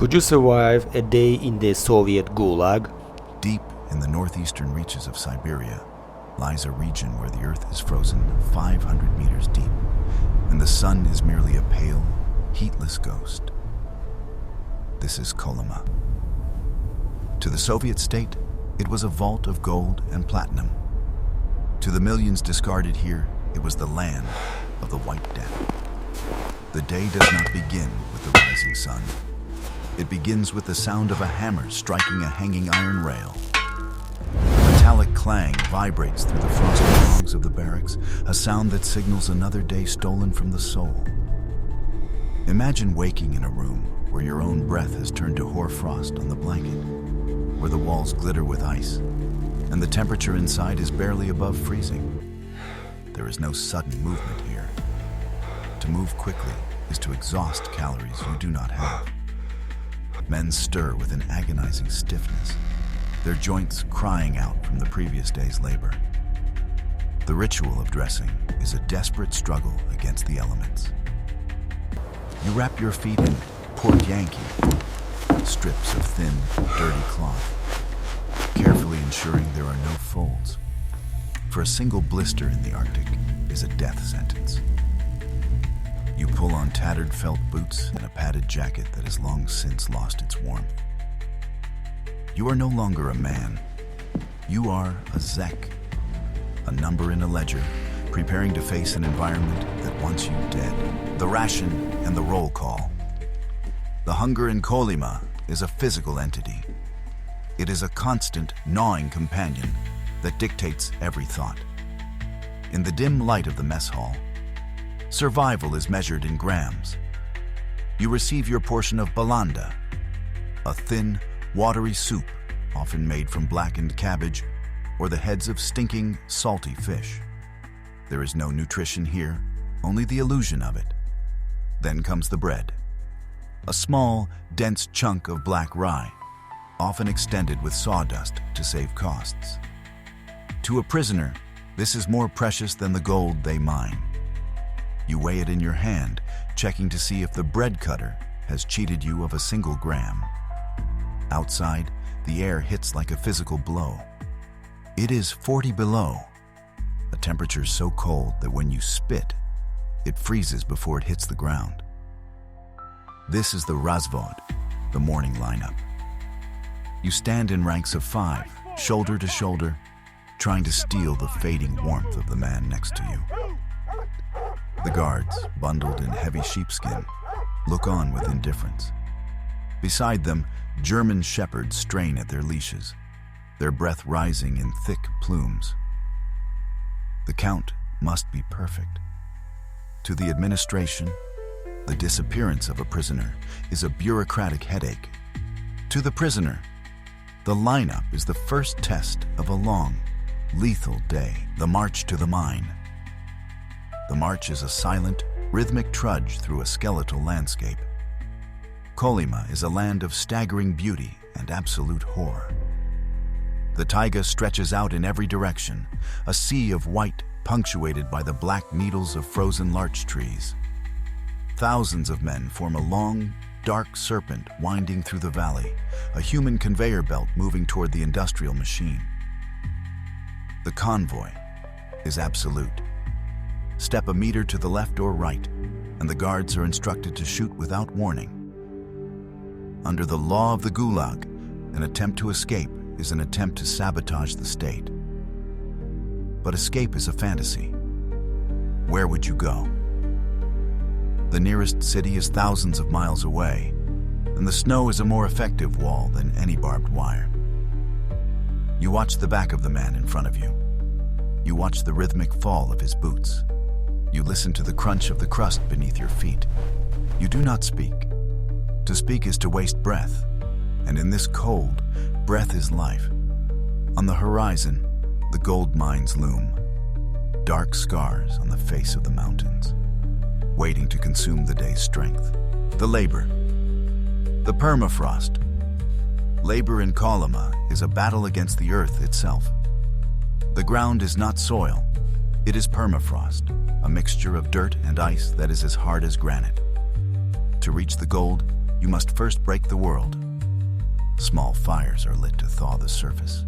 Could you survive a day in the Soviet Gulag? Deep in the northeastern reaches of Siberia lies a region where the earth is frozen 500 meters deep, and the sun is merely a pale, heatless ghost. This is Kolyma. To the Soviet state, it was a vault of gold and platinum. To the millions discarded here, it was the land of the White Death. The day does not begin with the rising sun. It begins with the sound of a hammer striking a hanging iron rail. A metallic clang vibrates through the frosty logs of the barracks, a sound that signals another day stolen from the soul. Imagine waking in a room where your own breath has turned to hoarfrost on the blanket, where the walls glitter with ice, and the temperature inside is barely above freezing. There is no sudden movement here. To move quickly is to exhaust calories you do not have. Men stir with an agonizing stiffness, their joints crying out from the previous day's labor. The ritual of dressing is a desperate struggle against the elements. You wrap your feet in portyanki, strips of thin, dirty cloth, carefully ensuring there are no folds. For a single blister in the Arctic is a death sentence. You pull on tattered felt boots and a padded jacket that has long since lost its warmth. You are no longer a man. You are a Zek, a number in a ledger, preparing to face an environment that wants you dead. The ration and the roll call. The hunger in Kolyma is a physical entity. It is a constant, gnawing companion that dictates every thought. In the dim light of the mess hall, survival is measured in grams. You receive your portion of Balanda, a thin, watery soup often made from blackened cabbage or the heads of stinking, salty fish. There is no nutrition here, only the illusion of it. Then comes the bread, a small, dense chunk of black rye, often extended with sawdust to save costs. To a prisoner, this is more precious than the gold they mine. You weigh it in your hand, checking to see if the bread cutter has cheated you of a single gram. Outside, the air hits like a physical blow. It is 40 below, a temperature so cold that when you spit, it freezes before it hits the ground. This is the Razvod, the morning lineup. You stand in ranks of 5, shoulder to shoulder, trying to steal the fading warmth of the man next to you. The guards, bundled in heavy sheepskin, look on with indifference. Beside them, German shepherds strain at their leashes, their breath rising in thick plumes. The count must be perfect. To the administration, the disappearance of a prisoner is a bureaucratic headache. To the prisoner, the lineup is the first test of a long, lethal day, the march to the mine. The march is a silent, rhythmic trudge through a skeletal landscape. Kolyma is a land of staggering beauty and absolute horror. The taiga stretches out in every direction, a sea of white punctuated by the black needles of frozen larch trees. Thousands of men form a long, dark serpent winding through the valley, a human conveyor belt moving toward the industrial machine. The convoy is absolute. Step a meter to the left or right, and the guards are instructed to shoot without warning. Under the law of the Gulag, an attempt to escape is an attempt to sabotage the state. But escape is a fantasy. Where would you go? The nearest city is thousands of miles away, and the snow is a more effective wall than any barbed wire. You watch the back of the man in front of you. You watch the rhythmic fall of his boots. You listen to the crunch of the crust beneath your feet. You do not speak. To speak is to waste breath, and in this cold, breath is life. On the horizon, the gold mines loom, dark scars on the face of the mountains, waiting to consume the day's strength. The labor, the permafrost. Labor in Kolyma is a battle against the earth itself. The ground is not soil, it is permafrost, a mixture of dirt and ice that is as hard as granite. To reach the gold, you must first break the world. Small fires are lit to thaw the surface,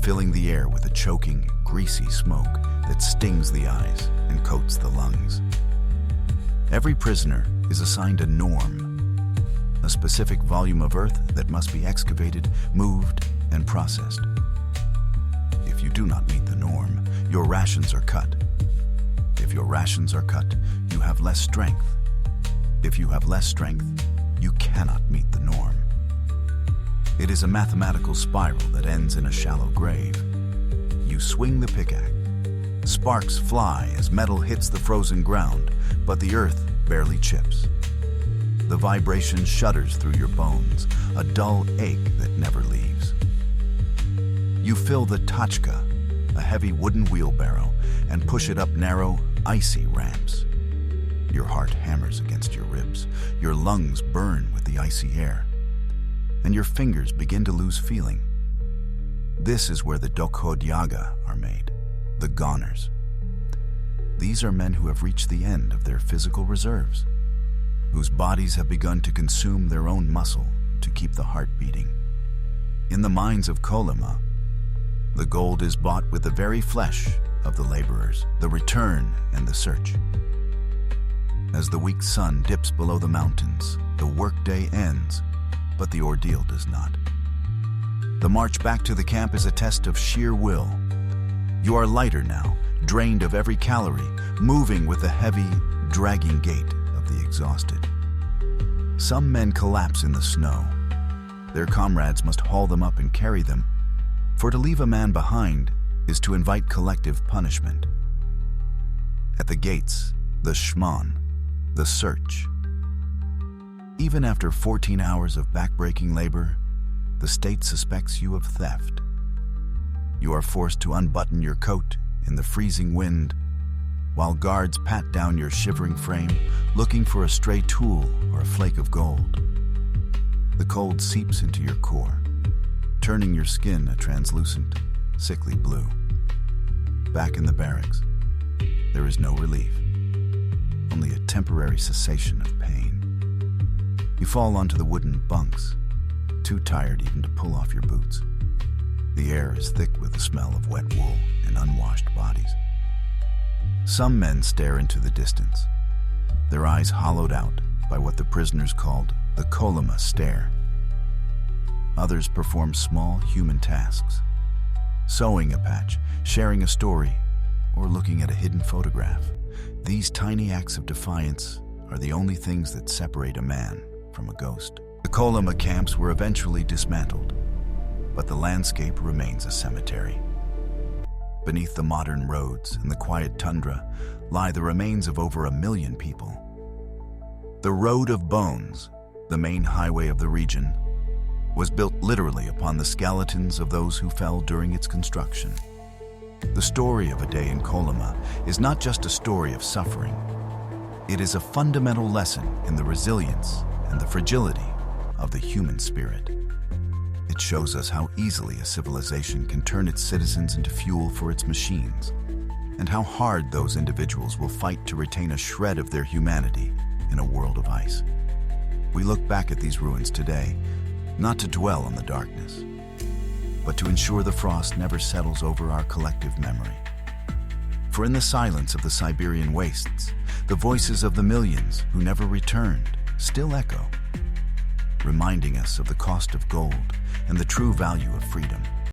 filling the air with a choking, greasy smoke that stings the eyes and coats the lungs. Every prisoner is assigned a norm, a specific volume of earth that must be excavated, moved, and processed. If you do not meet the norm, your rations are cut. If your rations are cut, you have less strength. If you have less strength, you cannot meet the norm. It is a mathematical spiral that ends in a shallow grave. You swing the pickaxe. Sparks fly as metal hits the frozen ground, but the earth barely chips. The vibration shudders through your bones, a dull ache that never leaves. You fill the tachka, a heavy wooden wheelbarrow, and push it up narrow, icy ramps. Your heart hammers against your ribs, your lungs burn with the icy air, and your fingers begin to lose feeling. This is where the dokhodyaga are made, the goners. These are men who have reached the end of their physical reserves, whose bodies have begun to consume their own muscle to keep the heart beating. In the mines of Kolyma, the gold is bought with the very flesh of the laborers, the return and the search. As the weak sun dips below the mountains, the workday ends, but the ordeal does not. The march back to the camp is a test of sheer will. You are lighter now, drained of every calorie, moving with the heavy, dragging gait of the exhausted. Some men collapse in the snow. Their comrades must haul them up and carry them, for to leave a man behind is to invite collective punishment. At the gates, the shman, the search. Even after 14 hours of backbreaking labor, the state suspects you of theft. You are forced to unbutton your coat in the freezing wind, while guards pat down your shivering frame, looking for a stray tool or a flake of gold. The cold seeps into your core, turning your skin a translucent, sickly blue. Back in the barracks, there is no relief, only a temporary cessation of pain. You fall onto the wooden bunks, too tired even to pull off your boots. The air is thick with the smell of wet wool and unwashed bodies. Some men stare into the distance, their eyes hollowed out by what the prisoners called the Kolyma stare. Others perform small human tasks, sewing a patch, sharing a story, or looking at a hidden photograph. These tiny acts of defiance are the only things that separate a man from a ghost. The Kolyma camps were eventually dismantled, but the landscape remains a cemetery. Beneath the modern roads and the quiet tundra lie the remains of over 1 million people. The Road of Bones, the main highway of the region, was built literally upon the skeletons of those who fell during its construction. The story of a day in Kolyma is not just a story of suffering. It is a fundamental lesson in the resilience and the fragility of the human spirit. It shows us how easily a civilization can turn its citizens into fuel for its machines, and how hard those individuals will fight to retain a shred of their humanity in a world of ice. We look back at these ruins today, not to dwell on the darkness, but to ensure the frost never settles over our collective memory. For in the silence of the Siberian wastes, the voices of the millions who never returned still echo, reminding us of the cost of gold and the true value of freedom.